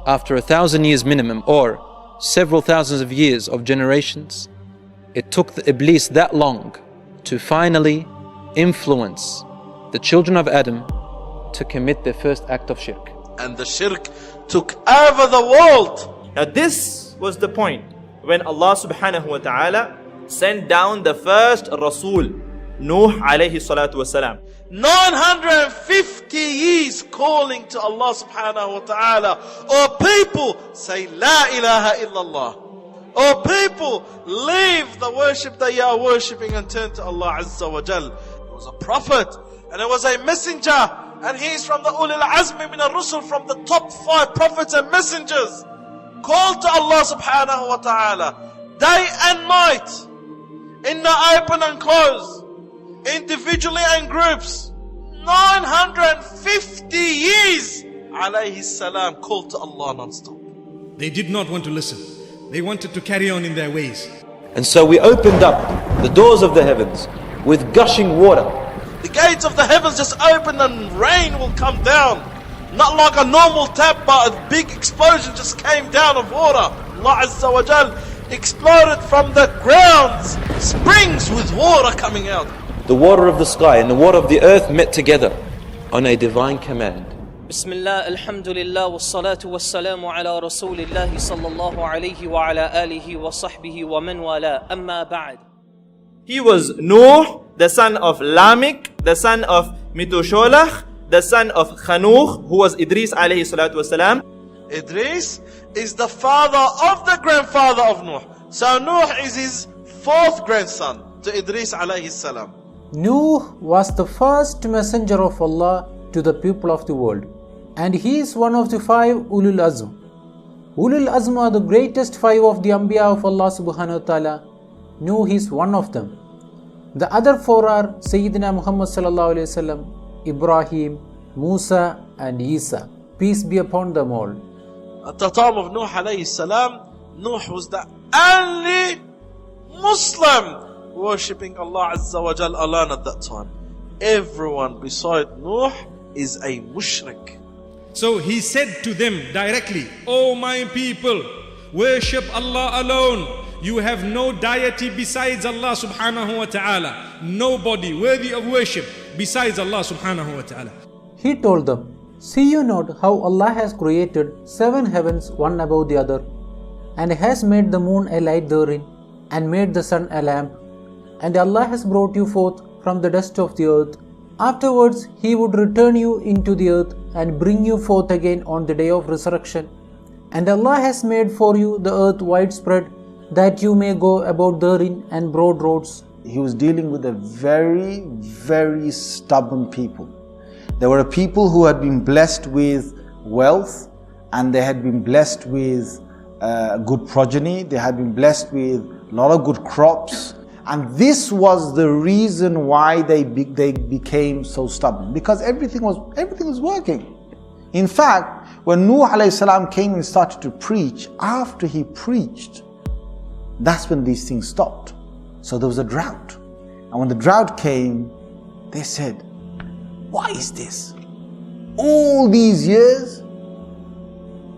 after 1,000 years minimum, or several thousands of years of generations, it took the Iblis that long to finally influence the children of Adam to commit their first act of shirk. And the shirk took over the world. Now this was the point when Allah subhanahu wa ta'ala sent down the first Rasool, Nuh alayhi salatu wasalam. 950 years calling to Allah subhanahu wa ta'ala. Oh people, say La ilaha illallah. Oh people, leave the worship that you are worshipping and turn to Allah Azza wa Jal. It was a prophet and it was a messenger, and he is from the Ulil Azmi min al-Rusul, from the top 5 prophets and messengers. Call to Allah subhanahu wa ta'ala day and night, in the open and closed, individually and groups. 950 years alayhi salam called to Allah non-stop. They did not want to listen. They wanted to carry on in their ways. And so we opened up the doors of the heavens with gushing water. The gates of the heavens just open and rain will come down. Not like a normal tap, but a big explosion just came down of water. Allah Azza wa Jal exploded from the grounds, springs with water coming out. The water of the sky and the water of the earth met together on a divine command. Bismillah, alhamdulillah, wassalatu wassalamu ala Rasulillah sallallahu alayhi wa ala alihi wa sahbihi wa man wala, amma ba'd. He was Nuh, the son of Lamech, the son of Metushelach, the son of Khanuch, who was Idris alayhi salatu wasalam. Idris is the father of the grandfather of Nuh. So Nuh is his 4th grandson to Idris alayhi salam. Nuh was the first messenger of Allah to the people of the world, and he is one of the 5 Ulul Azm. Ulul Azm are the greatest 5 of the Anbiya of Allah subhanahu wa ta'ala. Nuh is one of them. The other 4 are Sayyidina Muhammad sallallahu alayhi wasallam, Ibrahim, Musa and Isa. Peace be upon them all. At the time of Nuh alayhi salam, Nuh was the only Muslim worshipping Allah Azza wa Jal alone at that time. Everyone beside Nuh is a mushrik. So he said to them directly, "O my people, worship Allah alone. You have no deity besides Allah subhanahu wa ta'ala. Nobody worthy of worship besides Allah subhanahu wa ta'ala." He told them, "See you not how Allah has created 7 heavens one above the other, and has made the moon a light therein, and made the sun a lamp, and Allah has brought you forth from the dust of the earth. Afterwards He would return you into the earth and bring you forth again on the day of resurrection. And Allah has made for you the earth widespread, that you may go about therein, and broad roads." He was dealing with a very, very stubborn people. There were a people who had been blessed with wealth, and they had been blessed with good progeny, they had been blessed with a lot of good crops. And this was the reason why they became so stubborn, because everything was working. In fact, when Nuh alayhi salam came and started to preach, after he preached, that's when these things stopped. So there was a drought. And when the drought came, they said, "Why is this? All these years,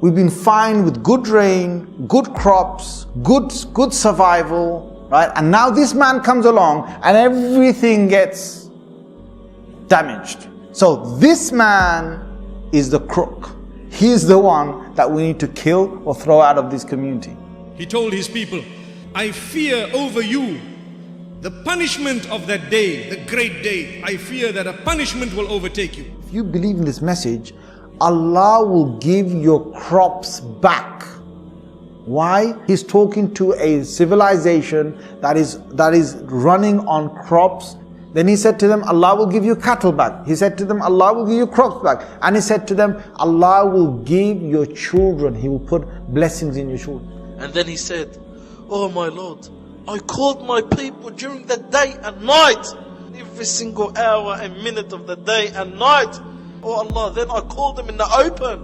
we've been fine with good rain, good crops, good survival, right? And now this man comes along and everything gets damaged. So this man is the crook. He is the one that we need to kill or throw out of this community." He told his people, "I fear over you the punishment of that day, the great day. I fear that a punishment will overtake you." If you believe in this message, Allah will give your crops back. Why? He's talking to a civilization that is running on crops. Then he said to them, Allah will give you cattle back. He said to them, Allah will give you crops back. And he said to them, Allah will give your children. He will put blessings in your children. And then he said, "Oh my Lord, I called my people during the day and night, every single hour and minute of the day and night. Oh Allah, then I called them in the open.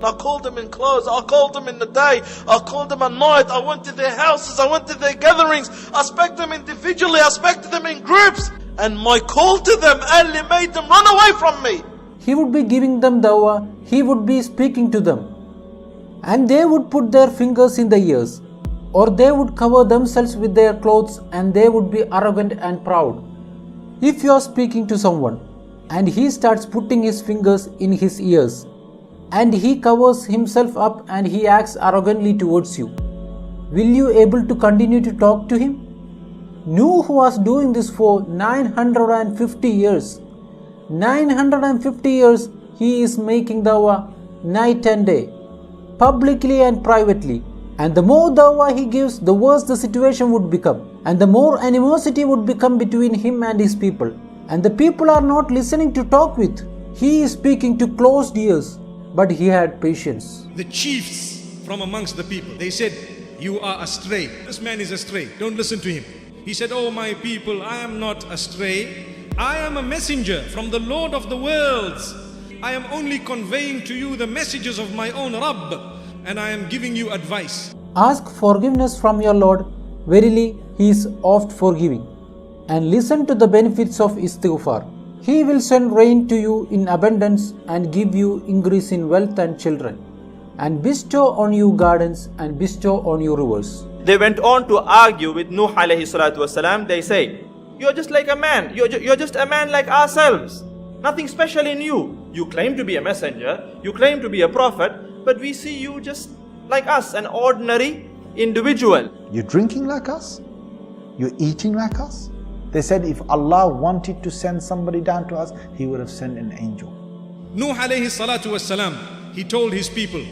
I called them in clothes, I called them in the day, I called them at night, I went to their houses, I went to their gatherings, I spoke to them individually, I spoke to them in groups, and my call to them only made them run away from me." He would be giving them dawah, he would be speaking to them. And they would put their fingers in the ears, or they would cover themselves with their clothes, and they would be arrogant and proud. If you are speaking to someone and he starts putting his fingers in his ears and he covers himself up and he acts arrogantly towards you, will you able to continue to talk to him? Nuh was doing this for 950 years. 950 years he is making dawah night and day, publicly and privately. And the more dawah he gives, the worse the situation would become. And the more animosity would become between him and his people. And the people are not listening to talk with. He is speaking to closed ears. But he had patience. The chiefs from amongst the people, they said, you are astray. This man is astray. Don't listen to him. He said, oh my people, I am not astray. I am a messenger from the Lord of the worlds. I am only conveying to you the messages of my own Rabb, and I am giving you advice. Ask forgiveness from your Lord. Verily, He is oft forgiving. And listen to the benefits of istighfar. He will send rain to you in abundance and give you increase in wealth and children, and bestow on you gardens and bestow on you rivers. They went on to argue with Nuh alayhi salatu wasalam. They say, you're just like a man. You're just a man like ourselves. Nothing special in you. You claim to be a messenger. You claim to be a prophet. But we see you just like us, an ordinary individual. You're drinking like us? You're eating like us? They said if Allah wanted to send somebody down to us, He would have sent an angel. Nuh alayhi salatu wasalam, he told his people,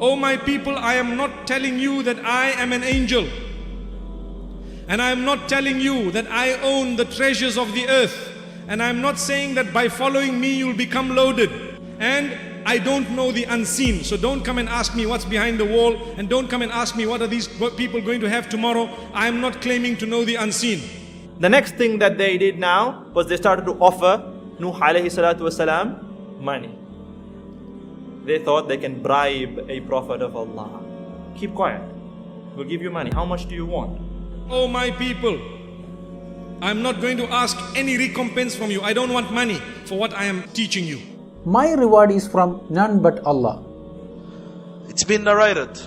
oh my people, I am not telling you that I am an angel. And I am not telling you that I own the treasures of the earth. And I am not saying that by following me you'll become loaded. And I don't know the unseen. So don't come and ask me what's behind the wall. And don't come and ask me what are these people going to have tomorrow. I am not claiming to know the unseen. The next thing that they did now was they started to offer Nuh alayhi salatu wasalam money. They thought they can bribe a prophet of Allah. Keep quiet. We'll give you money. How much do you want? Oh my people, I'm not going to ask any recompense from you. I don't want money for what I am teaching you. My reward is from none but Allah. It's been narrated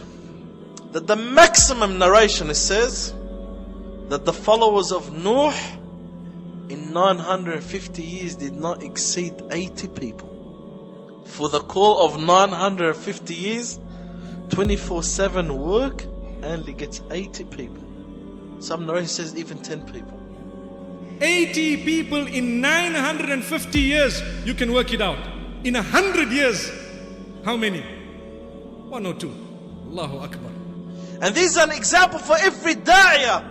that the maximum narration, it says that the followers of Nuh in 950 years did not exceed 80 people. For the call of 950 years, 24/7 work only gets 80 people. Some narration says even 10 people. 80 people in 950 years, you can work it out. In 100 years, how many? 1 or 2. Allahu Akbar. And this is an example for every da'iyah,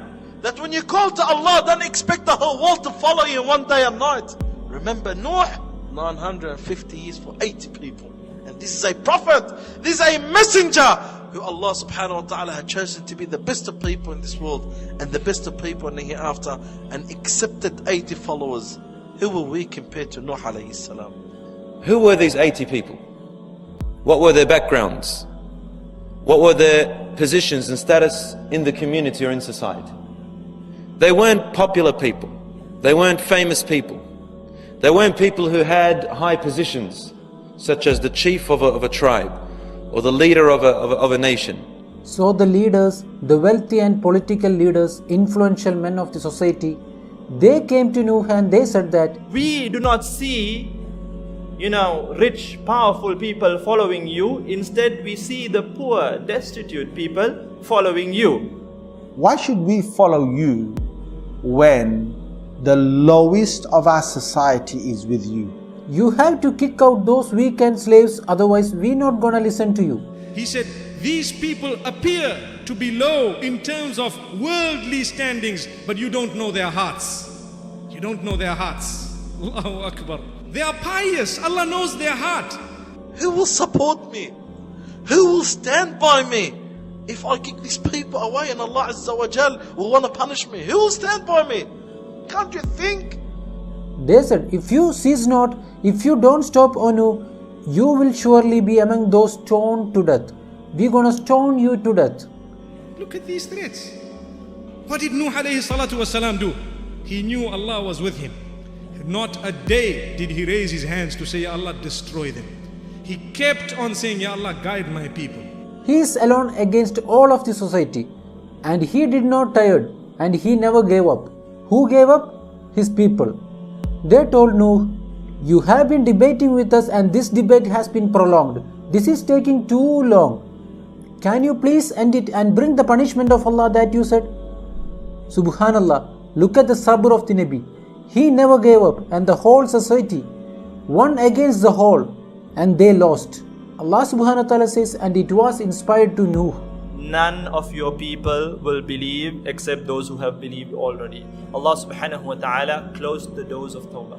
that when you call to Allah, don't expect the whole world to follow you one day and night. Remember Nuh, 950 years for 80 people. And this is a prophet, this is a messenger who Allah subhanahu wa ta'ala had chosen to be the best of people in this world and the best of people in the hereafter, and accepted 80 followers. Who were we compared to Nuh alayhi salam? Who were these 80 people? What were their backgrounds? What were their positions and status in the community or in society? They weren't popular people. They weren't famous people. They weren't people who had high positions, such as the chief of a tribe or the leader of a nation. So the leaders, the wealthy and political leaders, influential men of the society, they came to Nuh and they said that, we do not see, rich, powerful people following you. Instead, we see the poor, destitute people following you. Why should we follow you when the lowest of our society is with you? you have to kick out those weekend slaves, otherwise we're not gonna listen to you. He said, these people appear to be low in terms of worldly standings, but you don't know their hearts. You don't know their hearts. Allahu Akbar. They are pious. Allah knows their heart. Who will support me? Who will stand by me if I kick these people away and Allah Azza wa Jal will want to punish me? Who will stand by me? Can't you think? They said, if you cease not, if you don't stop, O Nuh, you will surely be among those stoned to death. We're gonna stone you to death. Look at these threats. What did Nuh alayhi salatu wasalam do? He knew Allah was with him. Not a day did he raise his hands to say, Ya Allah, destroy them. He kept on saying, Ya Allah, guide my people. He is alone against all of the society, and he did not tired, and he never gave up. Who gave up? His people. They told Nuh, "You have been debating with us, and this debate has been prolonged. This is taking too long. Can you please end it and bring the punishment of Allah that you said?" Subhanallah, look at the sabr of the Nabi. He never gave up, and the whole society, one against the whole, and they lost. Allah subhanahu wa ta'ala says, and it was inspired to Nuh. None of your people will believe except those who have believed already. Allah subhanahu wa ta'ala closed the doors of Tawbah.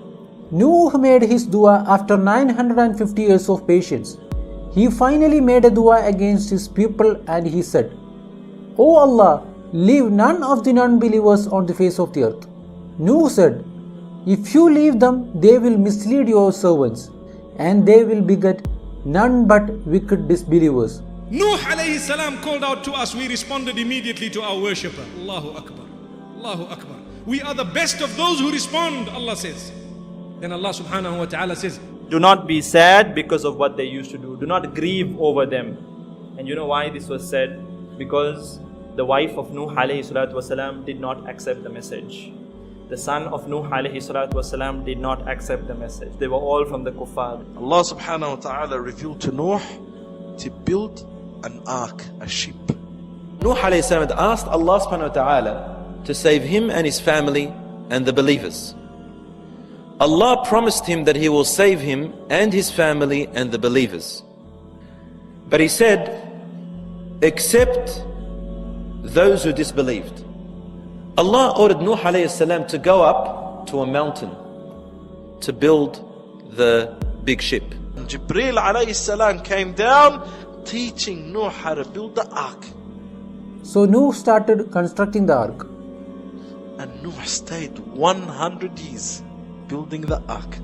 Nuh made his dua after 950 years of patience. He finally made a dua against his people and he said, "O Allah, leave none of the non-believers on the face of the earth." Nuh said, "If you leave them, they will mislead your servants, and they will beget none but wicked disbelievers." Nuh alayhi salam called out to us. We responded immediately to our worshipper. Allahu Akbar. Allahu Akbar. We are the best of those who respond, Allah says. Then Allah subhanahu wa ta'ala says, Do not be sad because of what they used to do. Do not grieve over them. And you know why this was said? Because the wife of Nuh alayhi salatu wasalam did not accept the message. The son of Nuh alayhi salatu wasalam did not accept the message. They were all from the kuffar. Allah subhanahu wa ta'ala revealed to Nuh to build an ark, a ship. Nuh alayhi salam had asked Allah subhanahu wa ta'ala to save him and his family and the believers. Allah promised him that he will save him and his family and the believers. But he said, except those who disbelieved. Allah ordered Nuh alayhi salam to go up to a mountain to build the big ship. And Jibreel alayhi salam came down teaching Nuh how to build the ark. So Nuh started constructing the ark. And Nuh stayed 100 years building the ark.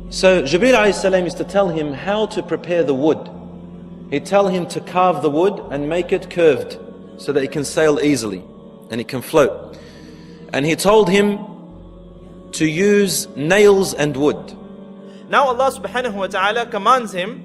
So Jibreel alayhi salam used to tell him how to prepare the wood. He'd tell him to carve the wood and make it curved so that it can sail easily and it can float. And he told him to use nails and wood. Now Allah subhanahu wa ta'ala commands him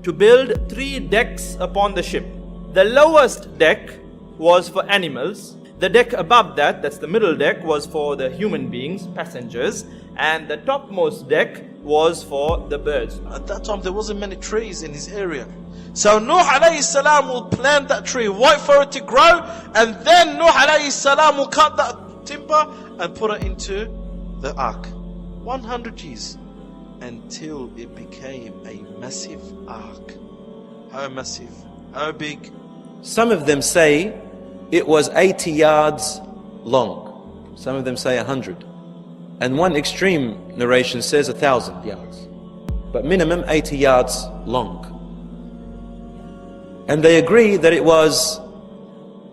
to build 3 decks upon the ship. The lowest deck was for animals. The deck above that, that's the middle deck, was for the human beings, passengers. And the topmost deck was for the birds. At that time there wasn't many trees in his area. So Nuh alayhi salam will plant that tree, wait for it to grow, and then Nuh alayhi salam will cut that timber and put it into the ark. 100 years until it became a massive ark. How massive? How big? Some of them say it was 80 yards long. Some of them say 100. And one extreme narration says 1,000 yards. But minimum 80 yards long. And they agree that it was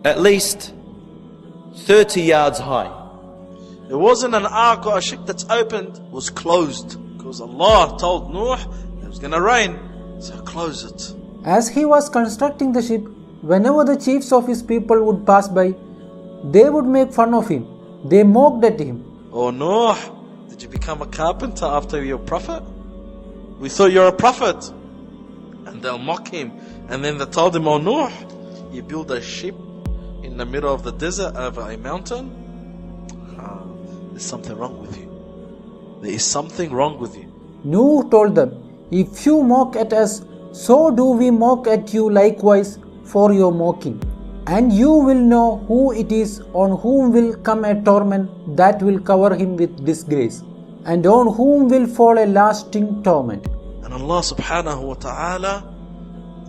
at least 30 yards high. It wasn't an ark or a ship that's opened, it was closed. Because Allah told Nuh it was going to rain, so close it. As he was constructing the ship, whenever the chiefs of his people would pass by, they would make fun of him. They mocked at him. "Oh Nuh, did you become a carpenter after you're a prophet? We thought you're a prophet." And they'll mock him. And then they told him, "Oh Nuh, you build a ship in the middle of the desert over a mountain? There's something wrong with you. There is something wrong with you." Nuh told them, "If you mock at us, so do we mock at you likewise for your mocking. And you will know who it is on whom will come a torment that will cover him with disgrace, and on whom will fall a lasting torment." And Allah subhanahu wa ta'ala,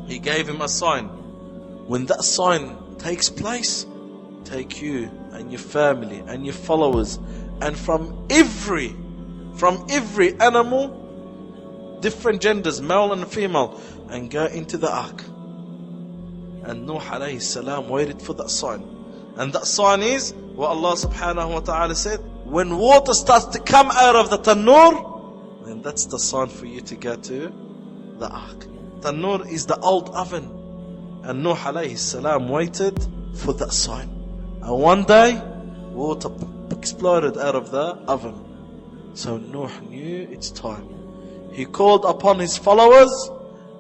He gave him a sign. When that sign takes place, take you and your family and your followers, and from every animal, different genders, male and female, and go into the ark. And Nuh alayhi salam waited for that sign. And that sign is what Allah subhanahu wa ta'ala said, when water starts to come out of the tanur, then that's the sign for you to go to the ark. Tanur is the old oven. And Nuh alayhi salam waited for that sign. And one day, water exploded out of the oven. So Nuh knew it's time. He called upon his followers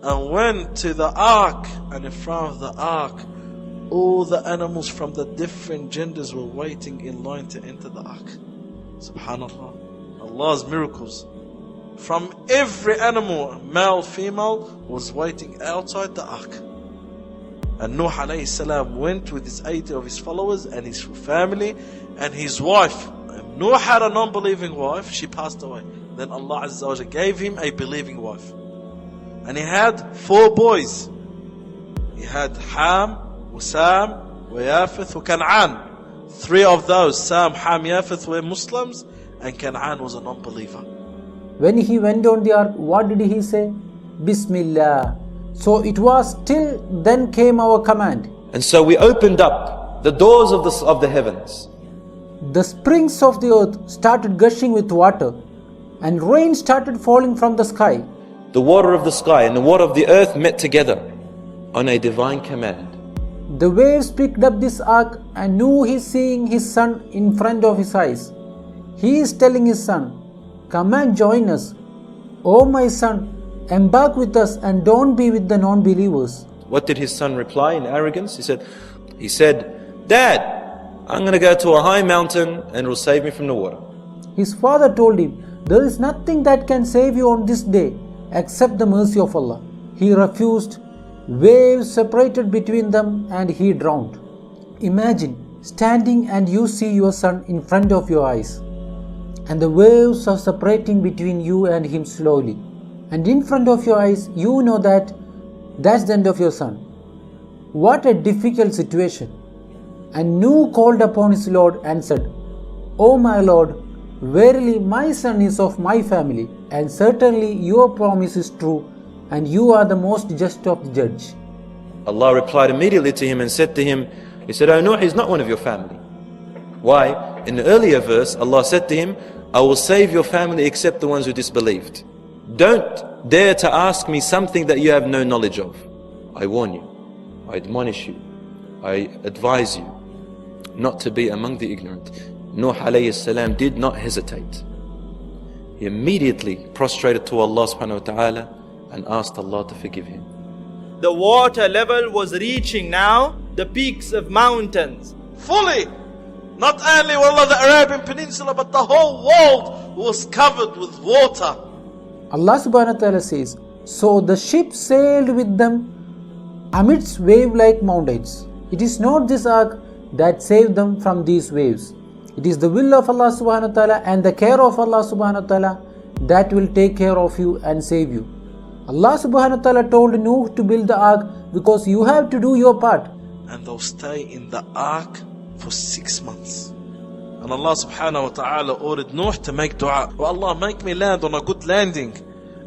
and went to the ark, and in front of the ark, all the animals from the different genders were waiting in line to enter the ark. Subhanallah. Allah's miracles. From every animal, male, female, was waiting outside the ark. And Nuh alayhi salam went with his 80 of his followers and his family and his wife. And Nuh had a non-believing wife, she passed away. Then Allah Azza wa Jalla gave him a believing wife. And he had 4 boys. He had Ham, Sam, Yafith, and Canaan. 3 of those, Sam, Ham, Yafith, were Muslims, and Canaan was a non-believer. When he went on the ark, what did he say? Bismillah. So it was till then came our command. And so we opened up the doors of the heavens. The springs of the earth started gushing with water, and rain started falling from the sky. The water of the sky and the water of the earth met together on a divine command. The waves picked up this ark, and Nuh is seeing his son in front of his eyes. He is telling his son, "Come and join us. O my son, embark with us and don't be with the non-believers." What did his son reply in arrogance? He said, "Dad, I'm going to go to a high mountain and it will save me from the water." His father told him, "There is nothing that can save you on this day except the mercy of Allah." He refused. Waves separated between them and he drowned. Imagine standing and you see your son in front of your eyes, and the waves are separating between you and him slowly. And in front of your eyes, you know that that's the end of your son. What a difficult situation. And Nuh called upon his Lord and said, "O my Lord, verily my son is of my family, and certainly your promise is true, and you are the most just of the judge." Allah replied immediately to him and said to him, he said, "O Nuh, he's not one of your family." Why? In the earlier verse, Allah said to him, "I will save your family except the ones who disbelieved." Don't dare to ask me something that you have no knowledge of. I warn you, I admonish you, I advise you not to be among the ignorant. Nuh alayhi salam did not hesitate. He immediately prostrated to Allah subhanahu wa ta'ala and asked Allah to forgive him. The water level was reaching now the peaks of mountains. Fully. Not only wallah, the Arabian Peninsula, but the whole world was covered with water. Allah subhanahu wa ta'ala says, "So the ship sailed with them amidst wave-like mountains." It is not this ark that saved them from these waves. It is the will of Allah subhanahu wa ta'ala and the care of Allah subhanahu wa ta'ala that will take care of you and save you. Allah subhanahu wa ta'ala told Nuh to build the ark because you have to do your part. And they'll stay in the ark for 6 months. And Allah subhanahu wa ta'ala ordered Nuh to make dua. "Oh Allah, make me land on a good landing.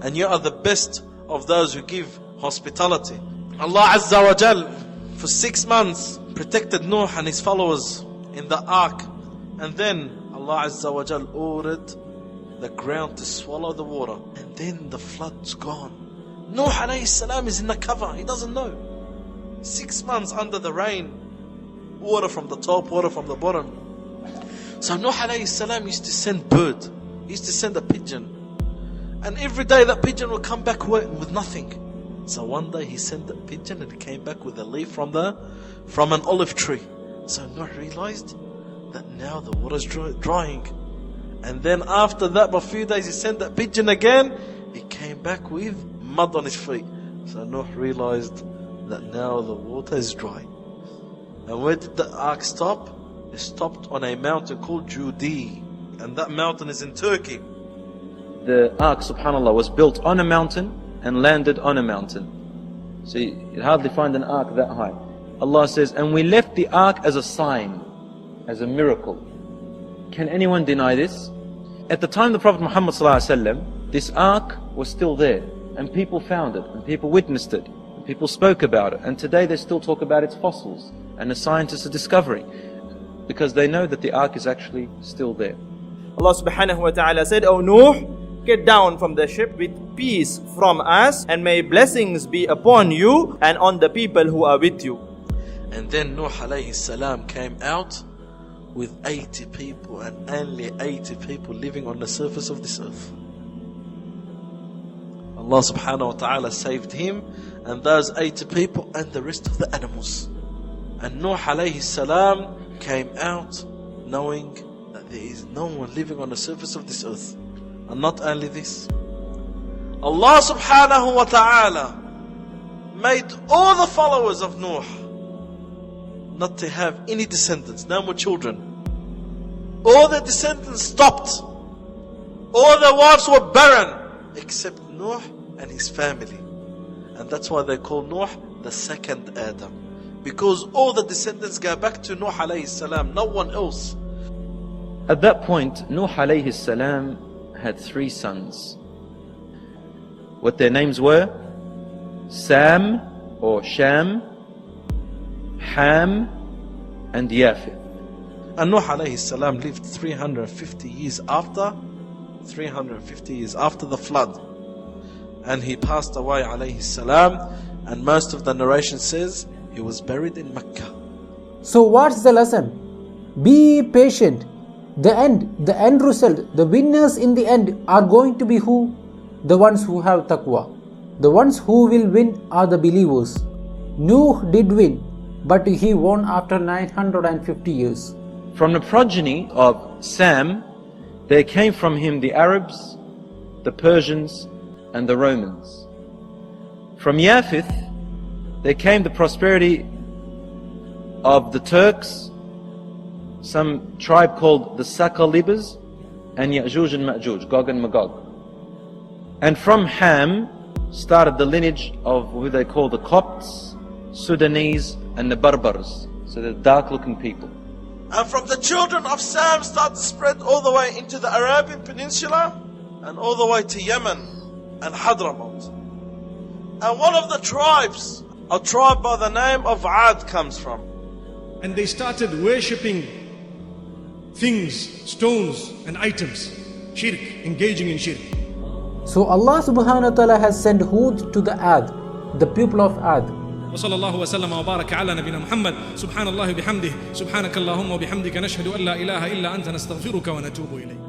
And you are the best of those who give hospitality." Allah Azza wa Jal for 6 months protected Nuh and his followers in the ark. And then Allah Azza wa Jal ordered the ground to swallow the water. And then the flood's gone. Nuh alayhi salam is in the cover. He doesn't know. 6 months under the rain. Water from the top, water from the bottom. So Nuh alayhi salam used to send bird. He used to send a pigeon. And every day that pigeon would come back with nothing. So one day he sent that pigeon and it came back with a leaf from an olive tree. So Nuh realized that now the water's drying. And then after that, for a few days, he sent that pigeon again. He came back with mud on his feet. So Nuh realized that now the water is dry. And where did the ark stop? It stopped on a mountain called Judi. And that mountain is in Turkey. The ark, subhanAllah, was built on a mountain and landed on a mountain. So you'd hardly find an ark that high. Allah says, "And we left the ark as a sign, as a miracle." Can anyone deny this? At the time of the Prophet Muhammad ﷺ, this ark was still there, and people found it, and people witnessed it, and people spoke about it, and today they still talk about its fossils, and the scientists are discovering, because they know that the ark is actually still there. Allah subhanahu wa ta'ala said, "O Nuh, get down from the ship with peace from us, and may blessings be upon you and on the people who are with you." And then Nuh alayhi salam came out with 80 people, and only 80 people living on the surface of this earth. Allah subhanahu wa ta'ala saved him and those 80 people and the rest of the animals. And Nuh alayhi salam came out knowing that there is no one living on the surface of this earth. And not only this, Allah subhanahu wa ta'ala made all the followers of Nuh not to have any descendants, no more children. All the descendants stopped. All their wives were barren except Nuh and his family. And that's why they call Nuh the second Adam, because all the descendants go back to Nuh alayhi salam, no one else. At that point, Nuh alayhi salam had 3 sons. What their names were? Sam or Sham, Ham, and Yafith. And Nuh alayhi salam lived 350 years after the flood. And he passed away alayhi salam, and most of the narration says he was buried in Mecca. So what's the lesson? Be patient. The end result, the winners in the end are going to be who? The ones who have taqwa. The ones who will win are the believers. Nuh did win, but he won after 950 years. From the progeny of Sam, there came from him the Arabs, the Persians, and the Romans. From Yafith, there came the prosperity of the Turks, some tribe called the Sakalibas, and Ya'juj and Ma'juj, Gog and Magog. And from Ham started the lineage of who they call the Copts, Sudanese, and the Berbers, so the dark-looking people. And from the children of Sam started to spread all the way into the Arabian Peninsula and all the way to Yemen and Hadramaut. And one of the tribes, a tribe by the name of Ad, comes from. And they started worshipping things, stones and items. Shirk, engaging in shirk. So Allah subhanahu wa ta'ala has sent Hud to the Ad, the people of Ad. وصلى الله وسلم وبارك على نبينا محمد سبحان الله وبحمده سبحانك اللهم وبحمدك نشهد أن لا إله إلا أنت نستغفرك ونتوب إليك.